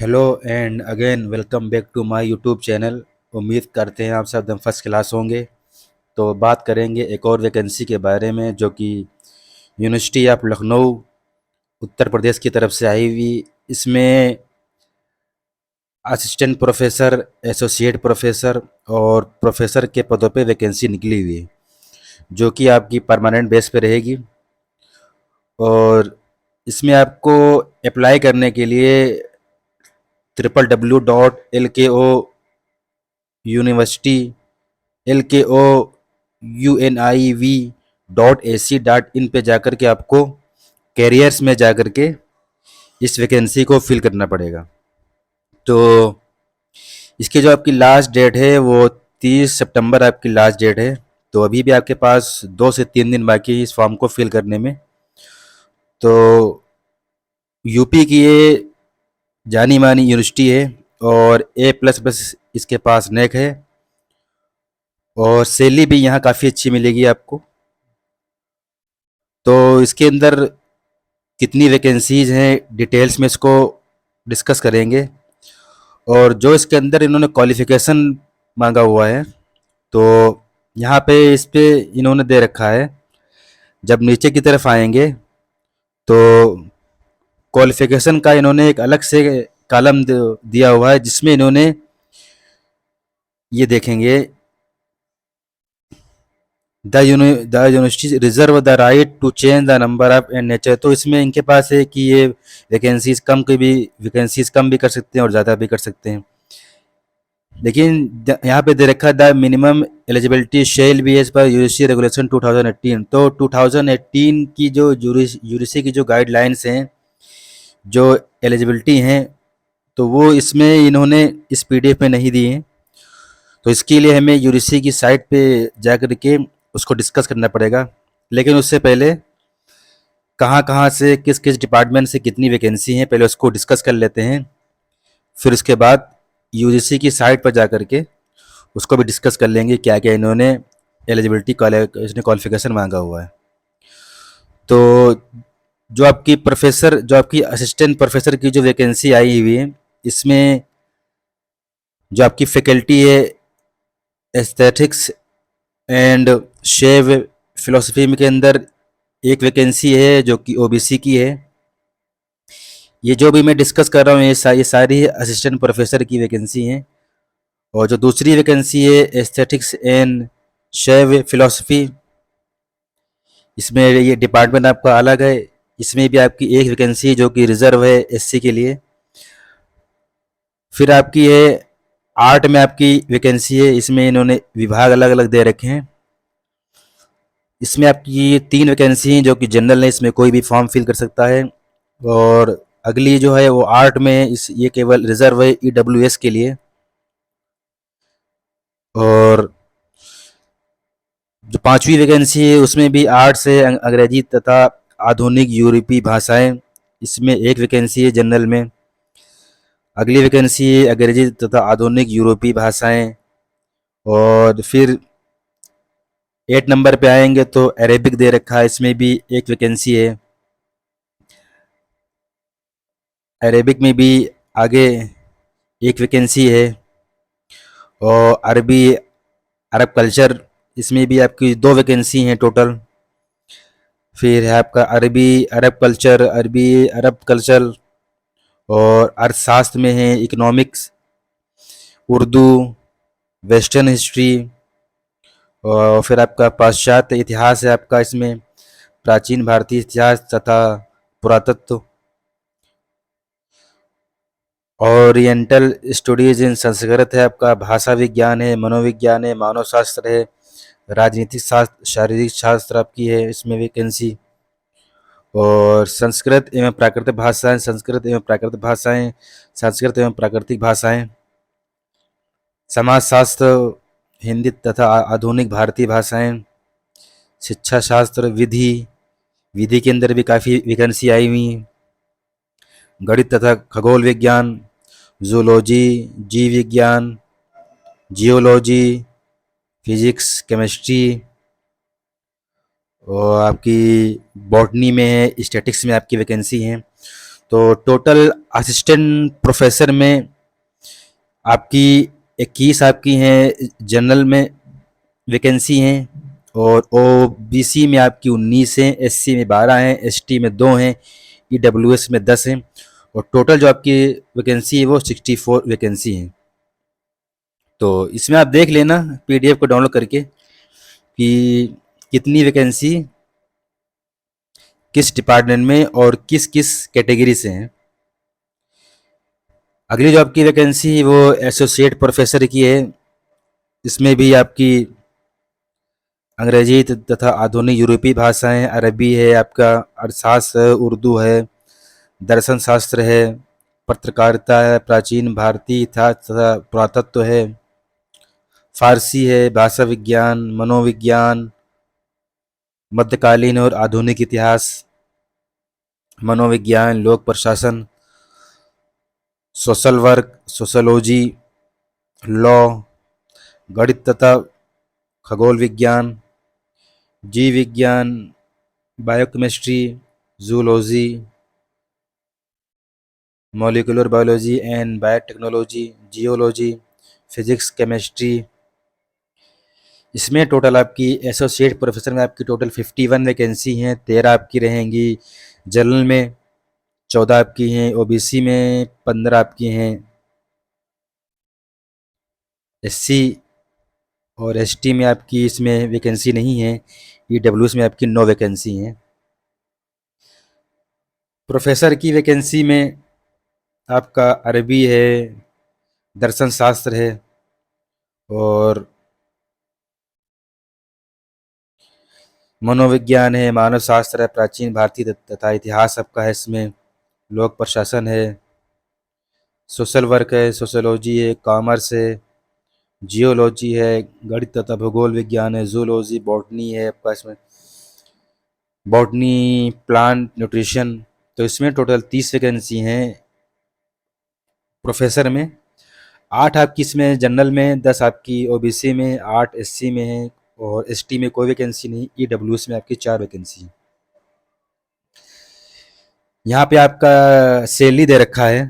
Hello and again welcome back to my YouTube channel. उम्मीद करते हैं आप सब एकदम फर्स्ट क्लास होंगे। तो बात करेंगे एक और वैकेंसी के बारे में जो कि यूनिवर्सिटी ऑफ लखनऊ उत्तर प्रदेश की तरफ से आई हुई। इसमें असिस्टेंट प्रोफेसर, एसोसिएट प्रोफेसर और प्रोफेसर के पदों पे वैकेंसी निकली हुई है जो कि आपकी परमानेंट बेस पे रहेगी। और इसमें आपको अप्लाई करने के लिए www.lko LKOUNIV.AC.in पे जाकर के आपको कैरियर्स में जाकर के इस वैकेंसी को फिल करना पड़ेगा। तो इसकी जो आपकी लास्ट डेट है वो 30 सितंबर आपकी लास्ट डेट है। तो अभी भी आपके पास 2 से 3 दिन बाकी है इस फॉर्म को फिल करने में। तो यूपी की ये जानी मानी यूनिवर्सिटी है और A++ इसके पास नेक है और सैलरी भी यहाँ काफ़ी अच्छी मिलेगी आपको। तो इसके अंदर कितनी वैकेंसीज हैं डिटेल्स में इसको डिस्कस करेंगे। और जो इसके अंदर इन्होंने क्वालिफ़िकेशन मांगा हुआ है तो यहाँ पे इस पे इन्होंने दे रखा है। जब नीचे की तरफ आएंगे तो क्वालिफ़िकेशन का इन्होंने एक अलग से कॉलम दिया हुआ है जिसमें इन्होंने ये देखेंगे the university reserve the right to change the number of and nature. तो इसमें इनके पास है कि ये वैकेंसीज कम भी कर सकते हैं और ज़्यादा भी कर सकते हैं। लेकिन यहाँ पे दे रखा है the minimum eligibility shall be as per UGC regulation 2018। तो 2018 की जो यूजीसी की जो गाइडलाइंस हैं, जो एलिजिबिलिटी हैं, तो वो इसमें इन्होंने इस पीडीएफ में नहीं दी हैं। तो इसके लिए हमें यूजीसी की साइट पे जा कर के उसको डिस्कस करना पड़ेगा। लेकिन उससे पहले कहाँ कहाँ से किस किस डिपार्टमेंट से कितनी वैकेंसी हैं पहले उसको डिस्कस कर लेते हैं। फिर उसके बाद यूजीसी की साइट पर जा कर के उसको भी डिस्कस कर लेंगे क्या क्या इन्होंने एलिजिबिलिटी क्वालिफिकेशन मांगा हुआ है। तो जो आपकी असिस्टेंट प्रोफेसर की जो वैकेंसी आई हुई है, इसमें जो आपकी फैकल्टी है एस्थेटिक्स एंड शेव फिलोसफी के अंदर एक वैकेंसी है जो कि ओबीसी की है। ये जो भी मैं डिस्कस कर रहा हूँ ये सारी असिस्टेंट प्रोफेसर की वैकेंसी हैं। और जो दूसरी वैकेंसी है एस्थेटिक्स एंड शेव फिलोसफी, इसमें ये डिपार्टमेंट आपका अलग है। इसमें भी आपकी एक वैकेंसी है जो कि रिजर्व है एससी के लिए। फिर आपकी है आर्ट में आपकी वैकेंसी है, इसमें इन्होंने विभाग अलग अलग दे रखे हैं। इसमें आपकी 3 वैकेंसी हैं जो कि जनरल है, इसमें कोई भी फॉर्म फिल कर सकता है। और अगली जो है वो आर्ट में है, इस ये केवल रिजर्व है ईडब्ल्यूएस के लिए। और जो 5वीं वैकेंसी है उसमें भी आर्ट्स है, अंग्रेजी तथा आधुनिक यूरोपीय भाषाएं, इसमें एक वैकेंसी है जनरल में। अगली वैकेंसी है अंग्रेजी तथा आधुनिक यूरोपीय भाषाएं। और फिर 8 नंबर पे आएंगे तो अरेबिक दे रखा है, इसमें भी एक वैकेंसी है। अरेबिक में भी आगे एक वैकेंसी है। और अरब कल्चर, इसमें भी आपकी 2 वैकेंसी हैं टोटल। फिर है आपका अरब कल्चर और अर्थशास्त्र में है इकोनॉमिक्स, उर्दू, वेस्टर्न हिस्ट्री। और फिर आपका पाश्चात्य इतिहास है आपका, इसमें प्राचीन भारतीय इतिहास तथा पुरातत्व। ओरिएंटल स्टडीज इन संस्कृत है आपका, भाषा विज्ञान है, मनोविज्ञान है, मानव शास्त्र है, राजनीतिक शास्त्र, शारीरिक शास्त्र आपकी है इसमें वैकेंसी। और संस्कृत एवं प्राकृतिक भाषाएं, समाजशास्त्र, हिंदी तथा आधुनिक भारतीय भाषाएं, शिक्षा शास्त्र, विधि, विधि के अंदर भी काफ़ी वैकेंसी आई हुई हैं। गणित तथा खगोल विज्ञान, जूलॉजी, जीव विज्ञान, जियोलॉजी, फिजिक्स, केमिस्ट्री। और आपकी बॉटनी में है, स्टैटिक्स में आपकी वैकेंसी हैं। तो टोटल असिस्टेंट प्रोफेसर में आपकी 21 आपकी हैं जनरल में वैकेंसी हैं, और ओबीसी में आपकी 19 हैं, एससी में 12 हैं, एसटी में 2 हैं, ईडब्ल्यूएस में 10 हैं, और टोटल जो आपकी वैकेंसी है वो 64 वैकेंसी हैं। तो इसमें आप देख लेना पीडीएफ को डाउनलोड करके कि कितनी वैकेंसी किस डिपार्टमेंट में और किस किस कैटेगरी से हैं। अगली जो आपकी वैकेंसी है वो एसोसिएट प्रोफेसर की है। इसमें भी आपकी अंग्रेजी तथा आधुनिक यूरोपीय भाषाएं, अरबी है, आपका अर्थशास्त्र है, उर्दू है, दर्शन शास्त्र है, पत्रकारिता है, प्राचीन भारतीय इतिहास तथा पुरातत्व है, फारसी है, भाषा विज्ञान, मनोविज्ञान, मध्यकालीन और आधुनिक इतिहास, मनोविज्ञान, लोक प्रशासन, सोशल वर्क, सोशोलॉजी, लॉ, गणित तथा खगोल विज्ञान, जीव विज्ञान, biochemistry, zoology, molecular biology and biotechnology, geology, physics, chemistry. इसमें टोटल आपकी एसोसिएट प्रोफेसर में आपकी टोटल 51 वैकेंसी हैं। 13 आपकी रहेंगी जनरल में, 14 आपकी हैं ओबीसी में, 15 आपकी हैं एससी और एसटी में, आपकी इसमें वैकेंसी नहीं है। ईडब्ल्यूएस में आपकी 9 वैकेंसी हैं। प्रोफेसर की वैकेंसी में आपका अरबी है, दर्शन शास्त्र है, और मनोविज्ञान है, मानव शास्त्र है, प्राचीन भारतीय तथा इतिहास आपका है, इसमें लोक प्रशासन है, सोशल वर्क है, सोशोलॉजी है, कॉमर्स है, जियोलॉजी है, गणित तथा भूगोल विज्ञान है, जूलॉजी, बॉटनी है आपका इसमें, बॉटनी, प्लांट न्यूट्रिशन। तो इसमें टोटल 30 वैकेंसी हैं प्रोफेसर में। 8 आपकी इसमें जनरल में, 10 आपकी ओबीसी में, 8 एससी में है, और एसटी में कोई वैकेंसी नहीं। ईडब्ल्यूएस में आपकी 4 वैकेंसी। यहाँ पे आपका सैलरी दे रखा है।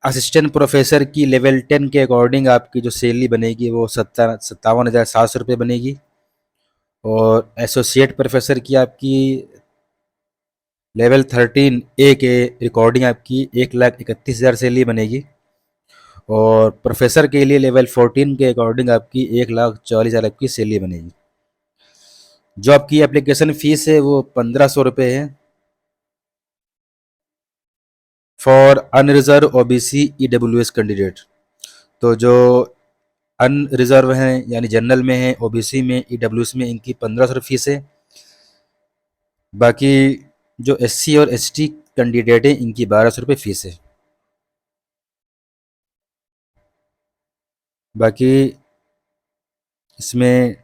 असिस्टेंट प्रोफेसर की लेवल 10 के अकॉर्डिंग आपकी जो सैलरी बनेगी वो 57,700 रुपये बनेगी, और एसोसिएट प्रोफेसर की आपकी लेवल 13 ए के रिकॉर्डिंग आपकी 1,31,000 सैलरी बनेगी, और प्रोफेसर के लिए लेवल 14 के अकॉर्डिंग आपकी 1,40,000 आपकी सैलरी बनेगी। जो आपकी एप्लीकेशन फ़ीस है वो 1,500 रुपये है for unreserved OBC EWS candidate. तो जो अनरिजर्व हैं यानी जनरल में है, ओबीसी में, ईडब्ल्यूएस में, इनकी 1,500 फीस है। बाकी जो एससी और एसटी कैंडिडेट हैं इनकी 1,200 रुपये फीस है। बाकी इसमें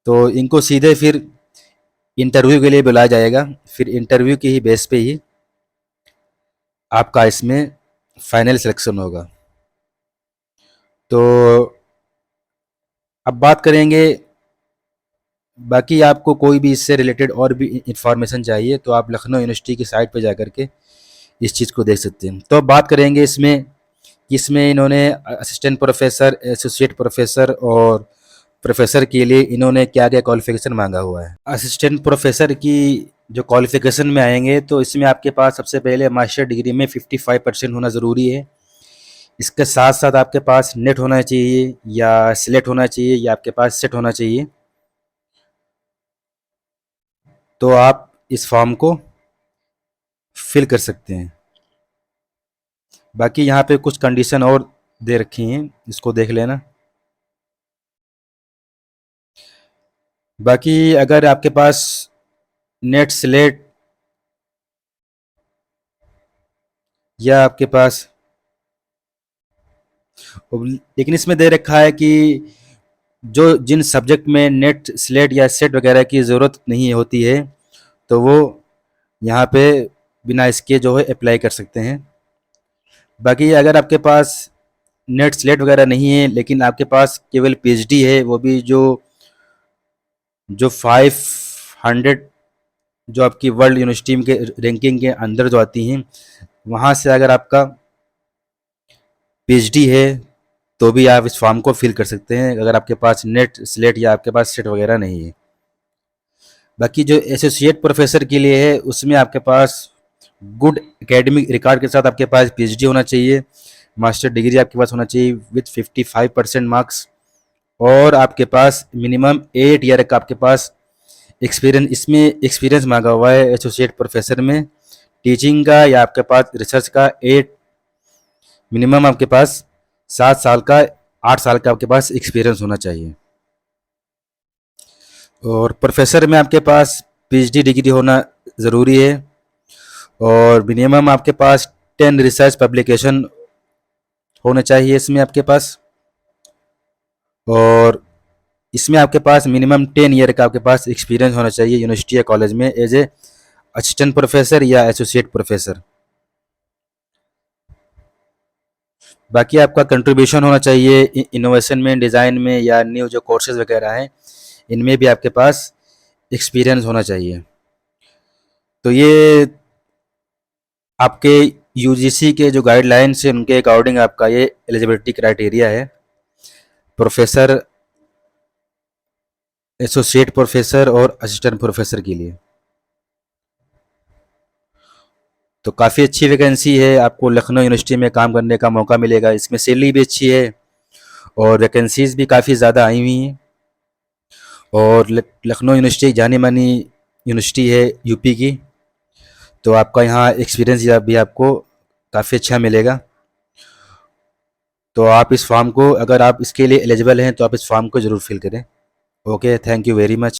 तो इनको सीधे फिर इंटरव्यू के लिए बुलाया जाएगा, फिर इंटरव्यू की ही बेस पे ही आपका इसमें फाइनल सिलेक्शन होगा। तो अब बात करेंगे, बाकी आपको कोई भी इससे रिलेटेड और भी इंफॉर्मेशन चाहिए तो आप लखनऊ यूनिवर्सिटी की साइट पर जा कर के इस चीज़ को देख सकते हैं। तो अब बात करेंगे इसमें कि इसमें इन्होंने असिस्टेंट प्रोफेसर, एसोसिएट प्रोफेसर और प्रोफेसर के लिए इन्होंने क्या क्या क्वालिफिकेशन मांगा हुआ है। असिस्टेंट प्रोफेसर की जो क्वालिफिकेशन में आएंगे तो इसमें आपके पास सबसे पहले मास्टर डिग्री में 55% होना ज़रूरी है। इसके साथ साथ आपके पास नेट होना चाहिए, या सिलेक्ट होना चाहिए, या आपके पास सेट होना चाहिए। तो आप इस फॉर्म को फिल कर सकते हैं। बाकी यहाँ पे कुछ कंडीशन और दे रखी हैं, इसको देख लेना। बाकी अगर आपके पास नेट, स्लेट, या आपके पास, लेकिन इसमें दे रखा है कि जो जिन सब्जेक्ट में नेट, स्लेट या सेट वगैरह की ज़रूरत नहीं होती है तो वो यहाँ पे बिना इसके जो है अप्लाई कर सकते हैं। बाकी अगर आपके पास नेट, स्लेट वगैरह नहीं है लेकिन आपके पास केवल पीएचडी है, वो भी जो जो 500 जो आपकी वर्ल्ड यूनिवर्सिटी के रैंकिंग के अंदर जो आती हैं, वहाँ से अगर आपका पीएचडी है तो भी आप इस फॉर्म को फिल कर सकते हैं, अगर आपके पास नेट स्लेट या आपके पास सेट वगैरह नहीं है। बाकी जो एसोसिएट प्रोफेसर के लिए है, उसमें आपके पास गुड एकेडमिक रिकॉर्ड के साथ आपके पास पीएचडी होना चाहिए, मास्टर डिग्री आपके पास होना चाहिए विथ 55% मार्क्स, और आपके पास मिनिमम 8 ईयर का आपके पास एक्सपीरियंस, इसमें एक्सपीरियंस मांगा हुआ है एसोसिएट प्रोफेसर में, टीचिंग का या आपके पास रिसर्च का 8, मिनिमम आपके पास 7 साल का, 8 साल का आपके पास एक्सपीरियंस होना चाहिए। और प्रोफेसर में आपके पास पीएचडी डिग्री होना ज़रूरी है, और मिनिमम आपके पास 10 रिसर्च पब्लिकेशन होने चाहिए इसमें आपके पास, और इसमें आपके पास मिनिमम 10 ईयर का आपके पास एक्सपीरियंस होना चाहिए यूनिवर्सिटी या कॉलेज में एज ए असिस्टेंट प्रोफेसर या एसोसिएट प्रोफेसर। बाकी आपका कंट्रीब्यूशन होना चाहिए इनोवेशन में, डिज़ाइन में, या न्यू जो कोर्सेज वगैरह हैं इनमें भी आपके पास एक्सपीरियंस होना चाहिए। तो ये आपके यूजीसी के जो गाइडलाइंस हैं उनके अकॉर्डिंग आपका ये एलिजिबिलिटी क्राइटेरिया है प्रोफेसर, एसोसिएट प्रोफेसर और असिस्टेंट प्रोफेसर के लिए। तो काफ़ी अच्छी वैकेंसी है, आपको लखनऊ यूनिवर्सिटी में काम करने का मौका मिलेगा, इसमें सैलरी भी अच्छी है और वैकेंसीज भी काफ़ी ज़्यादा आई हुई हैं, और लखनऊ यूनिवर्सिटी जानी मानी यूनिवर्सिटी है यूपी की, तो आपका यहाँ एक्सपीरियंस या भी आपको काफ़ी अच्छा मिलेगा। तो आप इस फॉर्म को, अगर आप इसके लिए एलिजिबल हैं तो आप इस फॉर्म को ज़रूर फिल करें। Okay, thank you very much.